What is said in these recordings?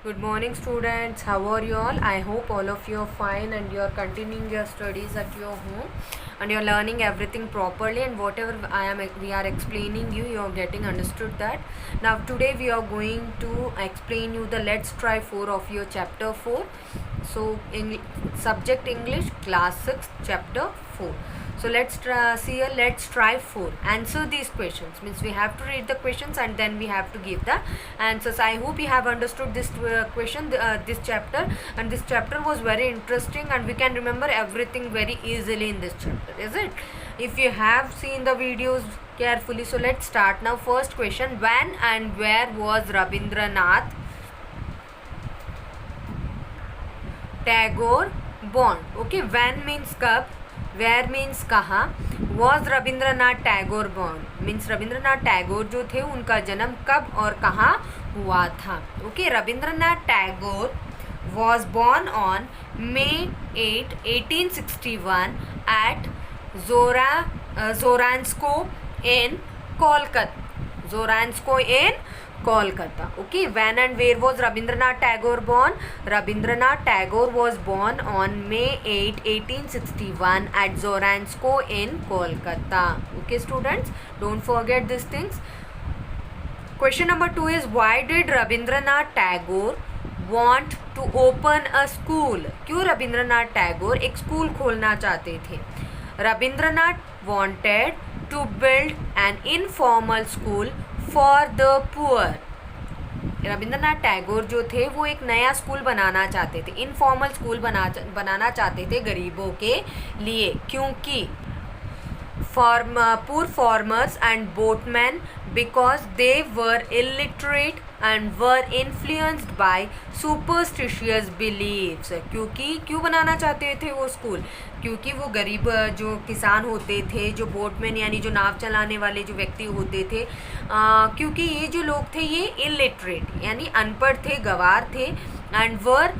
Good morning, students. How are you all? I hope all of you are fine and you are continuing your studies at your home and you are learning everything properly, and whatever we are explaining you are getting understood that. Now today we are going to explain you the Let's Try 4 of your chapter 4. So subject English, class 6, chapter 4. So let's try 4. Answer these questions. Means we have to read the questions and then we have to give the answers. I hope you have understood this this chapter, and this chapter was very interesting and we can remember everything very easily in this chapter, is it? If you have seen the videos carefully, so let's start now. First question: when and where was Rabindranath Tagore born? Okay, when means कब, where means कहाँ, was Rabindranath Tagore born means Rabindranath Tagore जो थे उनका जन्म कब और कहाँ हुआ था. Okay, Rabindranath Tagore was born on May 8, 1861 at Zoransko in Kolkata. Okay, when and where was Rabindranath Tagore born? Rabindranath Tagore was born on May 8, 1861 at Zoransko in Kolkata. Okay, students, don't forget these things. Question number 2 is, why did Rabindranath Tagore want to open a school? क्यों रविंद्रनाथ टैगोर एक school खोलना चाहते थे? Rabindranath wanted to build an informal school for the poor. Rabindranath Tagore जो थे वो एक नया स्कूल बनाना चाहते थे, इनफॉर्मल स्कूल बनाना चाहते थे गरीबों के लिए, क्योंकि poor farmers and boatmen, because they were illiterate and were influenced by superstitious beliefs. क्यों बनाना चाहते थे वो स्कूल? क्योंकि वो गरीब जो किसान होते थे, जो बोटमैन यानी जो नाव चलाने वाले जो व्यक्ति होते थे, क्योंकि ये जो लोग थे ये इलिटरेट यानी अनपढ़ थे, गंवार थे, and were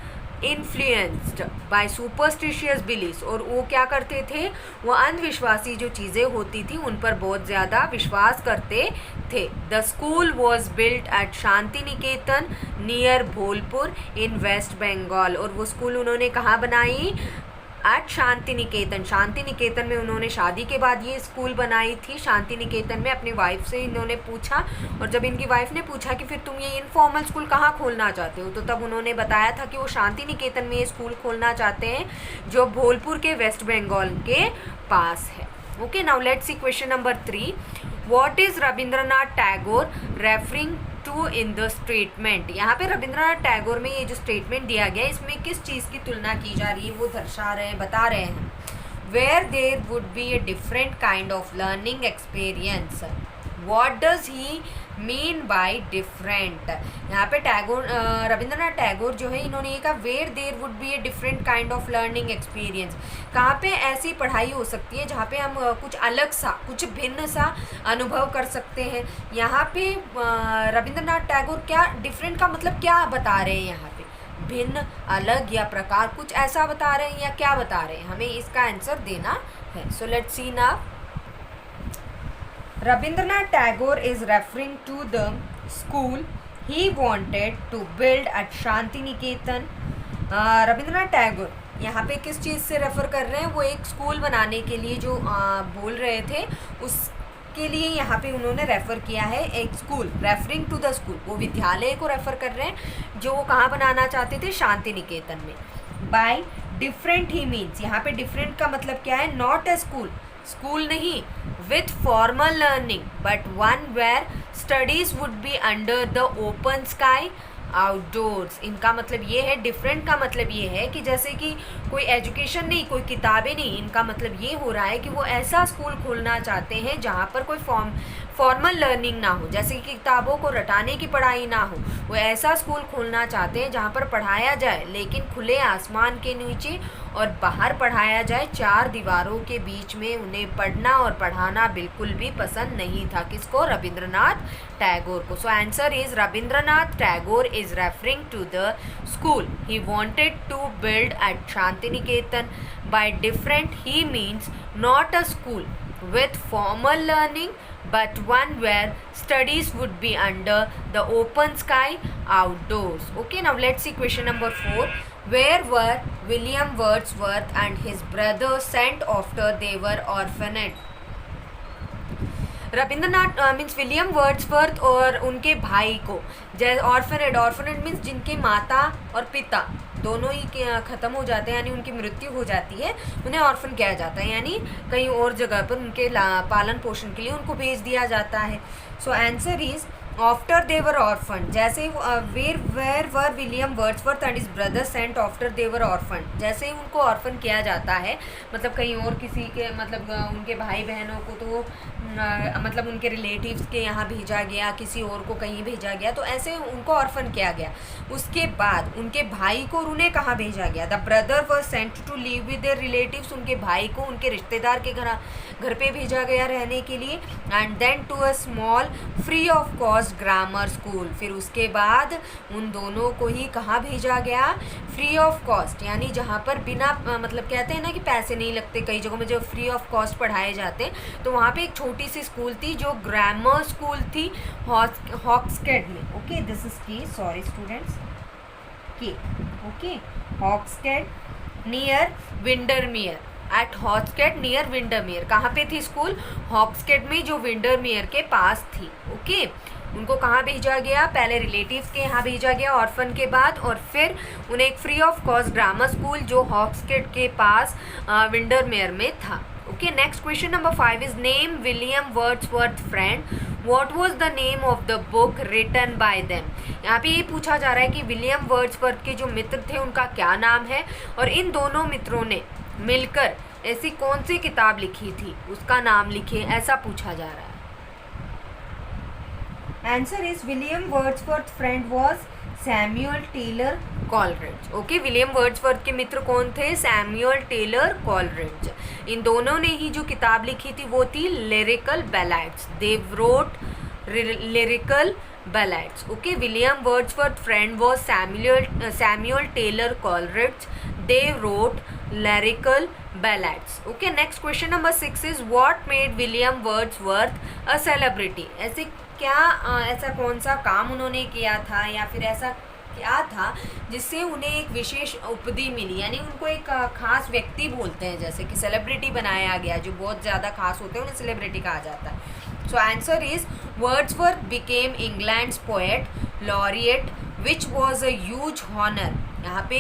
influenced by superstitious beliefs, और वो क्या करते थे, वो अंधविश्वासी जो चीज़ें होती थी उन पर बहुत ज़्यादा विश्वास करते थे. The school was built at Shanti Niketan near Bolpur in West Bengal, और वो स्कूल उन्होंने कहाँ बनाई? एट शांति निकेतन. शांति निकेतन में उन्होंने शादी के बाद ये स्कूल बनाई थी. शांति निकेतन में अपनी वाइफ से इन्होंने पूछा, और जब इनकी वाइफ ने पूछा कि फिर तुम ये इनफॉर्मल स्कूल कहाँ खोलना चाहते हो, तो तब उन्होंने बताया था कि वो शांति निकेतन में ये स्कूल खोलना चाहते हैं जो भोलपुर के वेस्ट बंगाल के पास है. Okay, now let's see question number 3. What is Rabindranath Tagore referring to in the statement? यहाँ पे रविंद्रनाथ टैगोर में ये जो स्टेटमेंट दिया गया है इसमें किस चीज़ की तुलना की जा रही है वो दर्शा रहे हैं, बता रहे हैं. Where there would be a different kind of learning experience. What does he mean by different? यहाँ पे रविंद्रनाथ टैगोर जो है इन्होंने ये कहा where there would be a different kind of learning experience. कहाँ पे ऐसी पढ़ाई हो सकती है जहाँ पे हम कुछ अलग सा, कुछ भिन्न सा अनुभव कर सकते हैं. यहाँ पे रविंद्रनाथ टैगोर क्या डिफरेंट का मतलब क्या बता रहे हैं? यहाँ पे भिन्न, अलग या प्रकार, कुछ ऐसा बता रहे हैं या क्या बता रहे हैं? हमें इसका आंसर देना है. So let's see now. Rabindranath Tagore is referring to the school he wanted to build at Shanti Niketan. Rabindranath Tagore यहाँ पे किस चीज़ से रेफ़र कर रहे हैं? वो एक स्कूल बनाने के लिए जो बोल रहे थे उसके लिए यहाँ पे उन्होंने रेफ़र किया है एक school. Referring to the school, वो विद्यालय को रेफ़र कर रहे हैं जो वो कहाँ बनाना चाहते थे? शांति निकेतन में. बाय डिफरेंट ही मीन्स, यहाँ पे डिफरेंट का मतलब क्या है? नॉट ए स्कूल, स्कूल नहीं, with formal learning but one where studies would be under the open sky outdoors. इनका मतलब ये है, डिफरेंट का मतलब ये है कि जैसे कि कोई एजुकेशन नहीं, कोई किताबें नहीं. इनका मतलब ये हो रहा है कि वो ऐसा स्कूल खोलना चाहते हैं जहाँ पर कोई फॉर्मल लर्निंग ना हो, जैसे कि किताबों को रटाने की पढ़ाई ना हो. वो ऐसा स्कूल खोलना चाहते हैं जहाँ पर पढ़ाया जाए लेकिन खुले आसमान के नीचे, और बाहर पढ़ाया जाए, चार दीवारों के बीच में. उन्हें पढ़ना और पढ़ाना बिल्कुल भी पसंद नहीं था. किसको? रविंद्रनाथ टैगोर को. So answer is Rabindranath Tagore is referring to the school he wanted to build at Shanti Niketan. By different he means not a school with formal learning but one where studies would be under the open sky outdoors. Okay, now let's see question number 4. Where were William Wordsworth and his brother sent after they were orphaned? Rabindranath means William Wordsworth और उनके भाई को ऑर्फनेट means जिनके माता और पिता दोनों ही ख़त्म हो जाते हैं, यानी उनकी मृत्यु हो जाती है, उन्हें ऑर्फन किया जाता है, यानी कहीं और जगह पर उनके पालन पोषण के लिए उनको भेज दिया जाता है. So answer is after they were orphan. जैसे where were William Wordsworth and his brother sent after they were orphan. जैसे ही उनको ऑर्फन किया जाता है, मतलब कहीं और किसी के मतलब उनके भाई बहनों को तो मतलब उनके रिलेटिव्स के यहाँ भेजा गया, किसी और को कहीं भेजा गया, तो ऐसे उनको ऑर्फन किया गया. उसके बाद उनके भाई को उन्हें कहाँ भेजा गया? The brother were sent to live with their relatives. उनके भाई को उनके रिश्तेदार के घर पे भेजा गया रहने के लिए. And then to a small free of cost grammar school. फिर उसके बाद उन दोनों को ही कहाँ भेजा गया? फ्री ऑफ कॉस्ट, यानी जहाँ पर बिना मतलब कहते हैं ना कि पैसे नहीं लगते, कई जगहों में जो फ्री ऑफ कॉस्ट पढ़ाए जाते हैं, तो वहाँ पे एक छोटी सी स्कूल थी जो ग्रामर स्कूल थी हॉक्सटेड में. Okay, this is K, sorry students, K. Okay, Hawkshead near Windermere. At Hawkshead near Windermere. कहाँ पे थी स्कूल? हॉक्सटेड में, जो विंडरमेयर के पास थी. ओके, उनको कहाँ भेजा गया? पहले रिलेटिव्स के यहाँ भेजा गया ऑर्फन के बाद, और फिर उन्हें एक free of cost grammar school जो हॉक्सटेड के पास विंडरमेयर में था. Okay, next question number 5 is name William Wordsworth friend. What was the name of the book written by them. यहाँ पे ये पूछा जा रहा है कि विलियम वर्ड्सवर्थ के जो मित्र थे उनका क्या नाम है, और इन दोनों मित्रों ने मिलकर ऐसी कौन सी किताब लिखी थी, उसका नाम लिखिए, ऐसा पूछा जा रहा है. Answer is William Wordsworth friend was Samuel Taylor Coleridge. Okay, William Wordsworth के मित्र कौन थे? Samuel Taylor Coleridge. इन दोनों ने ही जो किताब लिखी थी वो थी lyrical ballads. They wrote lyrical ballads. Okay, William Wordsworth's friend was Samuel Taylor Coleridge. They wrote lyrical ballads. Okay, next question number 6 is what made William Wordsworth a celebrity. ऐसा कौन सा काम उन्होंने किया था, या फिर ऐसा क्या था जिससे उन्हें एक विशेष उपलब्धि मिली, यानी उनको एक खास व्यक्ति बोलते हैं, जैसे कि सेलिब्रिटी बनाया गया, जो बहुत ज़्यादा खास होते हैं उन्हें सेलिब्रिटी कहा जाता है. So answer is Wordsworth became England's poet laureate which was a huge honour. यहाँ पे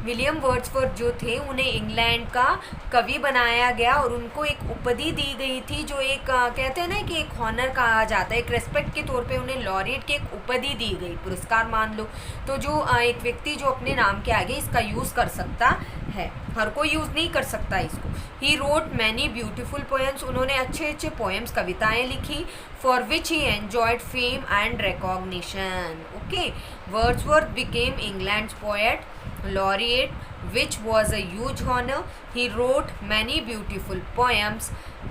विलियम वर्ड्सवर्थ जो थे उन्हें इंग्लैंड का कवि बनाया गया, और उनको एक उपाधि दी गई थी जो एक कहते हैं ना कि एक हॉनर कहा जाता है, एक रेस्पेक्ट के तौर पे उन्हें लॉरिएट की एक उपाधि दी गई, पुरस्कार मान लो. तो जो एक व्यक्ति जो अपने नाम के आगे इसका यूज़ कर सकता है, हर कोई यूज़ नहीं कर सकता इसको. He wrote many beautiful poems. उन्होंने अच्छे अच्छे पोएम्स, कविताएँ लिखी. For which he enjoyed fame and recognition. Okay, Wordsworth became England's poet laureate which was a huge honor. He wrote many beautiful poems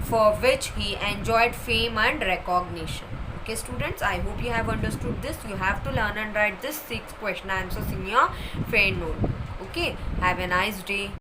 for which he enjoyed fame and recognition. Okay students, I hope you have understood this. You have to learn and write this 6 question answers in your fair note. Okay, have a nice day.